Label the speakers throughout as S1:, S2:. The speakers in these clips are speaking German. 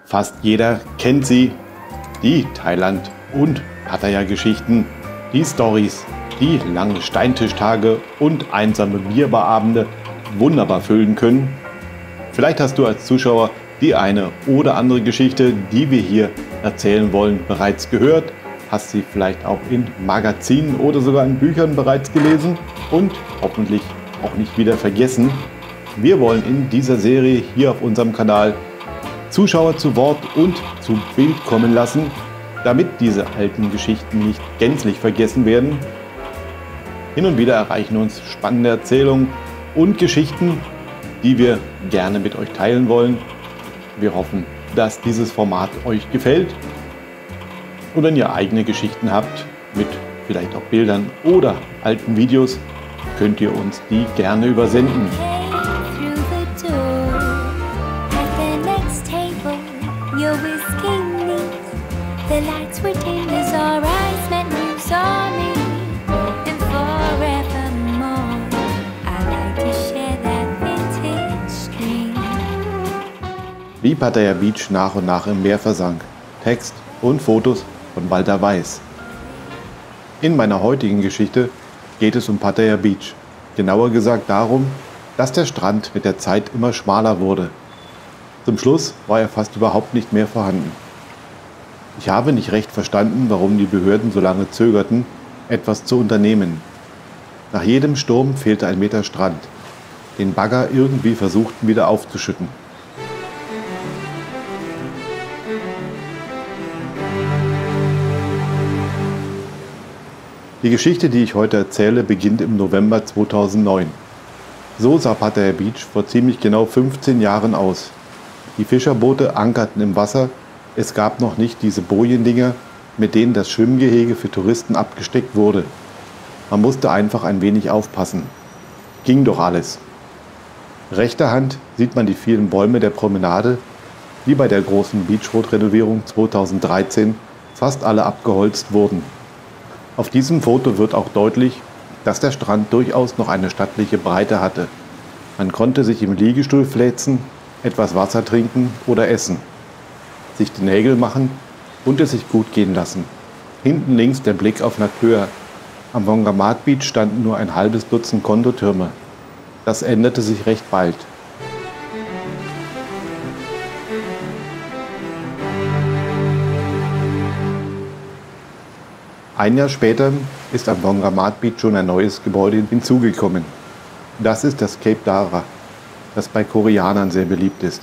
S1: Fast jeder kennt sie, die Thailand- und Pattaya-Geschichten, die Stories, die langen Steintischtage und einsame Bierbarabende wunderbar füllen können. Vielleicht hast du als Zuschauer die eine oder andere Geschichte, die wir hier erzählen wollen, bereits gehört, hast sie vielleicht auch in Magazinen oder sogar in Büchern bereits gelesen und hoffentlich auch nicht wieder vergessen. Wir wollen in dieser Serie hier auf unserem Kanal Zuschauer zu Wort und zu Bild kommen lassen, damit diese alten Geschichten nicht gänzlich vergessen werden. Hin und wieder erreichen uns spannende Erzählungen und Geschichten, die wir gerne mit euch teilen wollen. Wir hoffen, dass dieses Format euch gefällt. Und wenn ihr eigene Geschichten habt, mit vielleicht auch Bildern oder alten Videos, könnt ihr uns die gerne übersenden. Wie Pattaya Beach nach und nach im Meer versank. Text und Fotos von Walter Weiß. In meiner heutigen Geschichte geht es um Pattaya Beach. Genauer gesagt darum, dass der Strand mit der Zeit immer schmaler wurde. Zum Schluss war er fast überhaupt nicht mehr vorhanden. Ich habe nicht recht verstanden, warum die Behörden so lange zögerten, etwas zu unternehmen. Nach jedem Sturm fehlte ein Meter Strand, den Bagger irgendwie versuchten wieder aufzuschütten. Die Geschichte, die ich heute erzähle, beginnt im November 2009. So sah Pattaya Beach vor ziemlich genau 15 Jahren aus. Die Fischerboote ankerten im Wasser, es gab noch nicht diese Bojendinger, mit denen das Schwimmgehege für Touristen abgesteckt wurde. Man musste einfach ein wenig aufpassen. Ging doch alles. Rechter Hand sieht man die vielen Bäume der Promenade, die bei der großen Beach Road Renovierung 2013 fast alle abgeholzt wurden. Auf diesem Foto wird auch deutlich, dass der Strand durchaus noch eine stattliche Breite hatte. Man konnte sich im Liegestuhl fläzen, etwas Wasser trinken oder essen, sich die Nägel machen und es sich gut gehen lassen. Hinten links der Blick auf Nhat Hua. Am Wongamat Beach standen nur ein halbes Dutzend Kondotürme. Das änderte sich recht bald. Ein Jahr später ist am Wongamat Beach schon ein neues Gebäude hinzugekommen. Das ist das Cape Dara, das bei Koreanern sehr beliebt ist.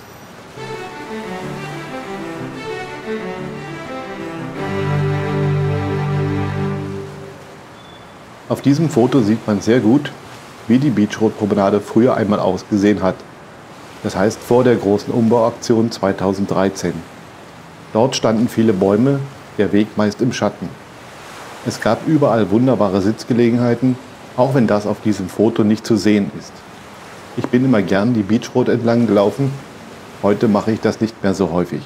S1: Auf diesem Foto sieht man sehr gut, wie die Beach Road Promenade früher einmal ausgesehen hat. Das heißt vor der großen Umbauaktion 2013. Dort standen viele Bäume, der Weg meist im Schatten. Es gab überall wunderbare Sitzgelegenheiten, auch wenn das auf diesem Foto nicht zu sehen ist. Ich bin immer gern die Beach Road entlang gelaufen, heute mache ich das nicht mehr so häufig.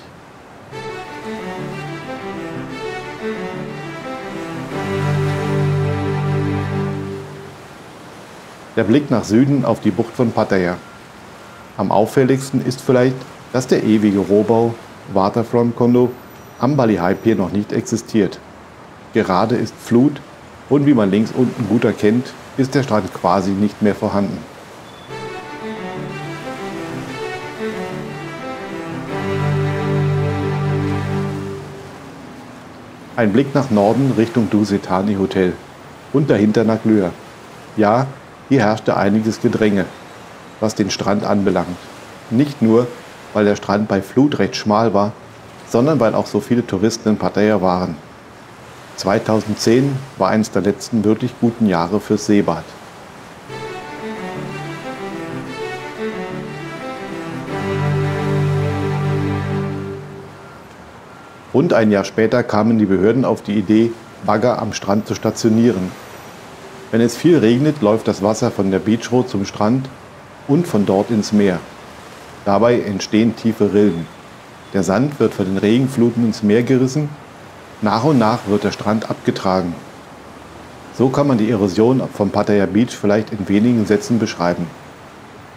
S1: Der Blick nach Süden auf die Bucht von Pattaya. Am auffälligsten ist vielleicht, dass der ewige Rohbau Waterfront Condo am Bali High Pier noch nicht existiert. Gerade ist Flut und wie man links unten gut erkennt, ist der Strand quasi nicht mehr vorhanden. Ein Blick nach Norden Richtung Duseethani Hotel und dahinter nach Lüa. Ja, hier herrschte einiges Gedränge, was den Strand anbelangt. Nicht nur, weil der Strand bei Flut recht schmal war, sondern weil auch so viele Touristen in Pattaya waren. 2010 war eines der letzten wirklich guten Jahre fürs Seebad. Rund ein Jahr später kamen die Behörden auf die Idee, Bagger am Strand zu stationieren. Wenn es viel regnet, läuft das Wasser von der Beach Road zum Strand und von dort ins Meer. Dabei entstehen tiefe Rillen. Der Sand wird von den Regenfluten ins Meer gerissen. Nach und nach wird der Strand abgetragen. So kann man die Erosion vom Pattaya Beach vielleicht in wenigen Sätzen beschreiben.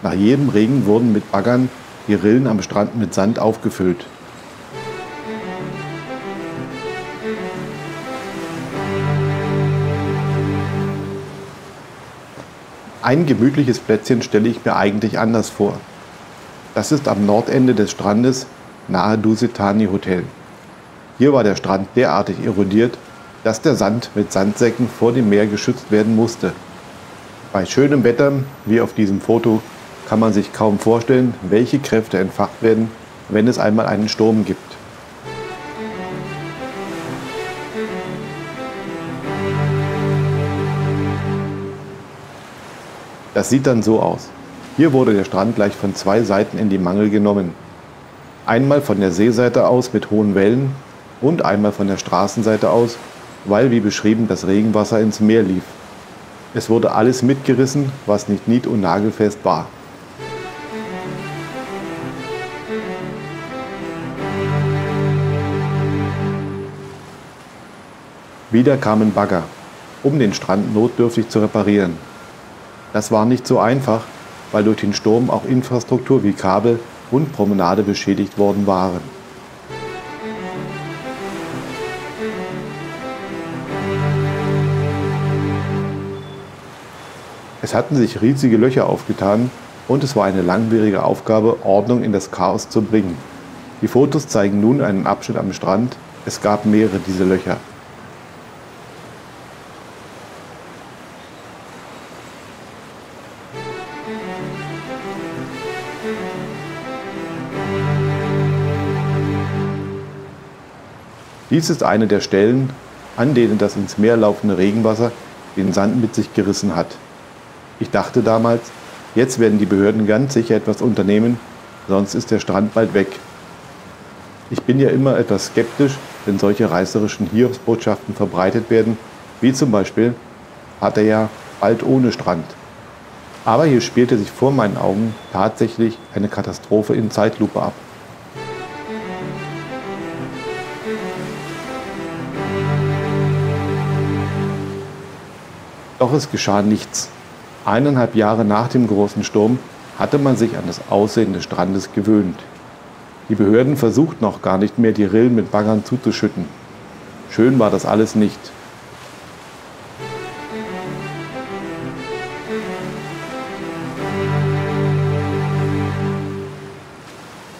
S1: Nach jedem Regen wurden mit Baggern die Rillen am Strand mit Sand aufgefüllt. Ein gemütliches Plätzchen stelle ich mir eigentlich anders vor. Das ist am Nordende des Strandes nahe Dusetani Hotel. Hier war der Strand derartig erodiert, dass der Sand mit Sandsäcken vor dem Meer geschützt werden musste. Bei schönem Wetter, wie auf diesem Foto, kann man sich kaum vorstellen, welche Kräfte entfacht werden, wenn es einmal einen Sturm gibt. Das sieht dann so aus. Hier wurde der Strand gleich von zwei Seiten in die Mangel genommen. Einmal von der Seeseite aus mit hohen Wellen und einmal von der Straßenseite aus, weil, wie beschrieben, das Regenwasser ins Meer lief. Es wurde alles mitgerissen, was nicht nied- und nagelfest war. Wieder kamen Bagger, um den Strand notdürftig zu reparieren. Das war nicht so einfach, weil durch den Sturm auch Infrastruktur wie Kabel und Promenade beschädigt worden waren. Es hatten sich riesige Löcher aufgetan und es war eine langwierige Aufgabe, Ordnung in das Chaos zu bringen. Die Fotos zeigen nun einen Abschnitt am Strand. Es gab mehrere dieser Löcher. Dies ist eine der Stellen, an denen das ins Meer laufende Regenwasser den Sand mit sich gerissen hat. Ich dachte damals, jetzt werden die Behörden ganz sicher etwas unternehmen, sonst ist der Strand bald weg. Ich bin ja immer etwas skeptisch, wenn solche reißerischen Hiobsbotschaften verbreitet werden, wie zum Beispiel Pattaya bald ohne Strand. Aber hier spielte sich vor meinen Augen tatsächlich eine Katastrophe in Zeitlupe ab. Doch es geschah nichts. 1,5 Jahre nach dem großen Sturm hatte man sich an das Aussehen des Strandes gewöhnt. Die Behörden versuchten auch gar nicht mehr, die Rillen mit Baggern zuzuschütten. Schön war das alles nicht.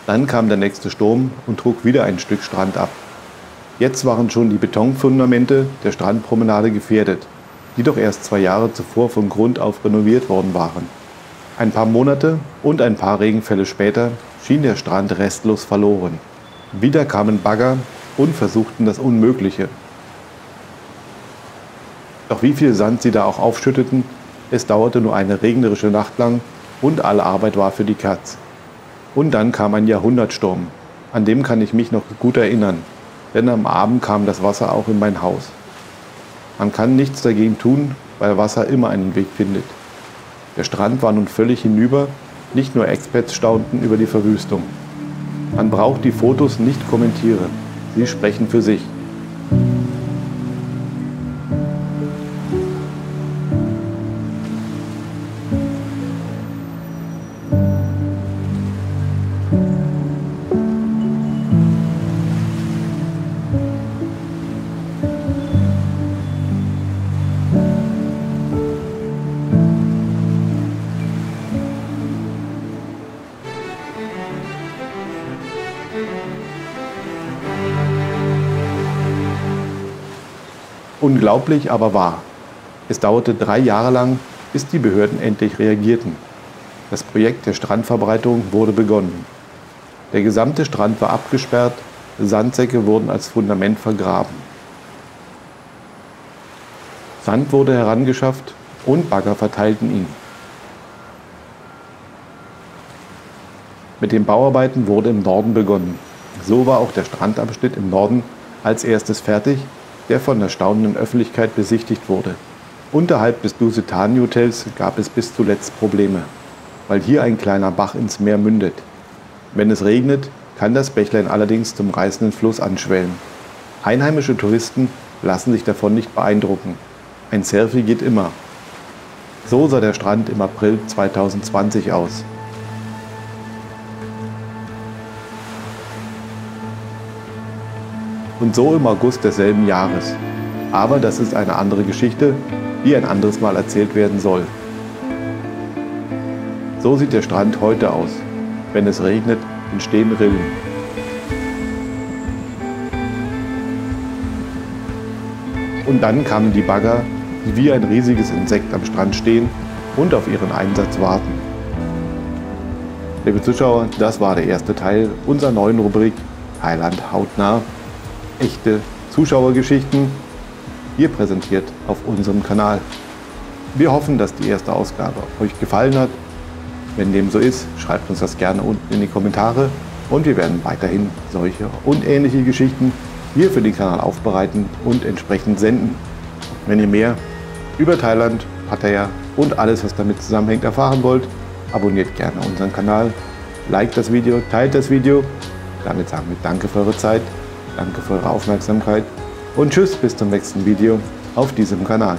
S1: Dann kam der nächste Sturm und trug wieder ein Stück Strand ab. Jetzt waren schon die Betonfundamente der Strandpromenade gefährdet, die doch erst 2 Jahre zuvor von Grund auf renoviert worden waren. Ein paar Monate und ein paar Regenfälle später schien der Strand restlos verloren. Wieder kamen Bagger und versuchten das Unmögliche. Doch wie viel Sand sie da auch aufschütteten, es dauerte nur eine regnerische Nacht lang und alle Arbeit war für die Katz. Und dann kam ein Jahrhundertsturm. An dem kann ich mich noch gut erinnern, denn am Abend kam das Wasser auch in mein Haus. Man kann nichts dagegen tun, weil Wasser immer einen Weg findet. Der Strand war nun völlig hinüber, nicht nur Expats staunten über die Verwüstung. Man braucht die Fotos nicht kommentieren, sie sprechen für sich. Unglaublich, aber wahr. Es dauerte 3 Jahre lang, bis die Behörden endlich reagierten. Das Projekt der Strandverbreitung wurde begonnen. Der gesamte Strand war abgesperrt, Sandsäcke wurden als Fundament vergraben. Sand wurde herangeschafft und Bagger verteilten ihn. Mit den Bauarbeiten wurde im Norden begonnen. So war auch der Strandabschnitt im Norden als erstes fertig, der von der staunenden Öffentlichkeit besichtigt wurde. Unterhalb des Dusetani Hotels gab es bis zuletzt Probleme, weil hier ein kleiner Bach ins Meer mündet. Wenn es regnet, kann das Bächlein allerdings zum reißenden Fluss anschwellen. Einheimische Touristen lassen sich davon nicht beeindrucken. Ein Selfie geht immer. So sah der Strand im April 2020 aus. Und so im August desselben Jahres. Aber das ist eine andere Geschichte, die ein anderes Mal erzählt werden soll. So sieht der Strand heute aus. Wenn es regnet, entstehen Rillen. Und dann kamen die Bagger, die wie ein riesiges Insekt am Strand stehen und auf ihren Einsatz warten. Liebe Zuschauer, das war der erste Teil unserer neuen Rubrik Thailand hautnah. Echte Zuschauergeschichten, hier präsentiert auf unserem Kanal. Wir hoffen, dass die erste Ausgabe euch gefallen hat. Wenn dem so ist, schreibt uns das gerne unten in die Kommentare und wir werden weiterhin solche und ähnliche Geschichten hier für den Kanal aufbereiten und entsprechend senden. Wenn ihr mehr über Thailand, Pattaya und alles, was damit zusammenhängt, erfahren wollt, abonniert gerne unseren Kanal, liked das Video, teilt das Video. Damit sagen wir danke für eure Zeit, danke für eure Aufmerksamkeit und tschüss bis zum nächsten Video auf diesem Kanal.